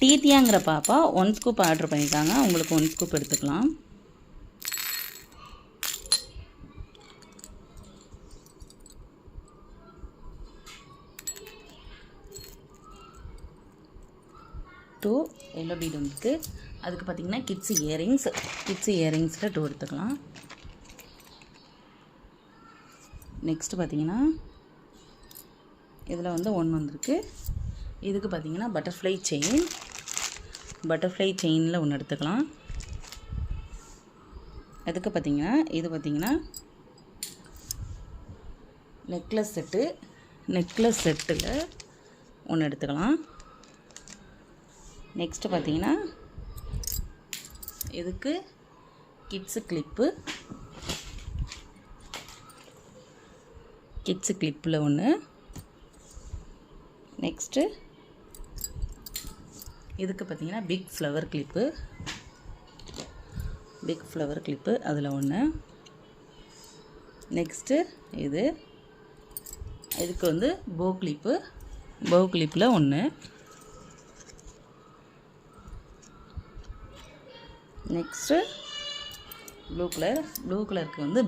டீத்தியாங்கிற பாப்பா 1 scoop order பண்ணியிருக்காங்க. உங்களுக்கு 1 ஸ்கூப் எடுத்துக்கலாம். டூ எல்லோ பீட் வந்துருக்கு. அதுக்கு பார்த்திங்கன்னா கிட்ஸ் இயரிங்ஸில் 2 எடுத்துக்கலாம். நெக்ஸ்ட்டு பார்த்திங்கன்னா இதில் வந்து 1 வந்திருக்கு. இதுக்கு பார்த்திங்கன்னா பட்டர்ஃப்ளை செயினில் 1 எடுத்துக்கலாம். அதுக்கு பார்த்திங்கன்னா இது பார்த்திங்கன்னா நெக்லஸ் செட்டில் 1 எடுத்துக்கலாம். நெக்ஸ்ட்டு பார்த்திங்கன்னா இதுக்கு கிட்ஸு கிளிப்பில் 1. நெக்ஸ்ட்டு இதுக்கு பார்த்திங்கன்னா பிக் ஃப்ளவர் கிளிப்பு அதில் 1. நெக்ஸ்ட்டு இதுக்கு வந்து போ கிளிப்பில் 1. நெக்ஸ்ட்டு ப்ளூ கலருக்கு வந்து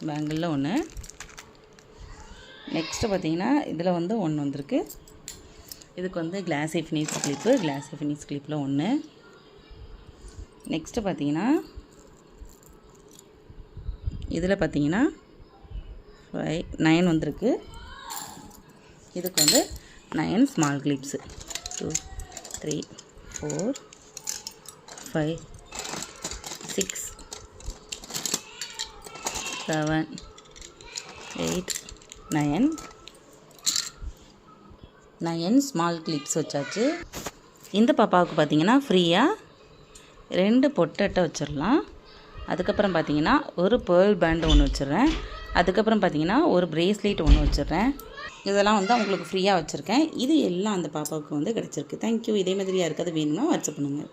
பேங்கிளில் 1. நெக்ஸ்ட்டு பார்த்திங்கன்னா இதில் வந்து 1 வந்திருக்கு. இதுக்கு வந்து கிளாஸி ஃபினிஷ் கிளிப்பில் 1. நெக்ஸ்ட்டு பார்த்திங்கன்னா இதில் பார்த்திங்கன்னா 9 வந்திருக்கு. இதுக்கு வந்து 9 ஸ்மால் கிளிப்ஸு 2 3 4 5 6 7 8 9 ஸ்மால் கிளிப்ஸ் வச்சாச்சு. இந்த பாப்பாவுக்கு பார்த்திங்கன்னா ஃப்ரீயாக 2 பொட்டட்டை வச்சிடலாம். அதுக்கப்புறம் பார்த்திங்கன்னா ஒரு பேர்ல் பேண்ட் 1 வச்சிடுறேன். அதுக்கப்புறம் பார்த்திங்கன்னா ஒரு பிரேஸ்லெட் 1 வச்சிடுறேன். இதெல்லாம் வந்து அவங்களுக்கு ஃப்ரீயாக வச்சுருக்கேன். இது எல்லாம் அந்த பாப்பாவுக்கு வந்து கிடச்சிருக்கு. தேங்க்யூ. இதே மாதிரியாக இருக்காது வேணும்னா வாட்ஸ்அப் பண்ணுங்கள்.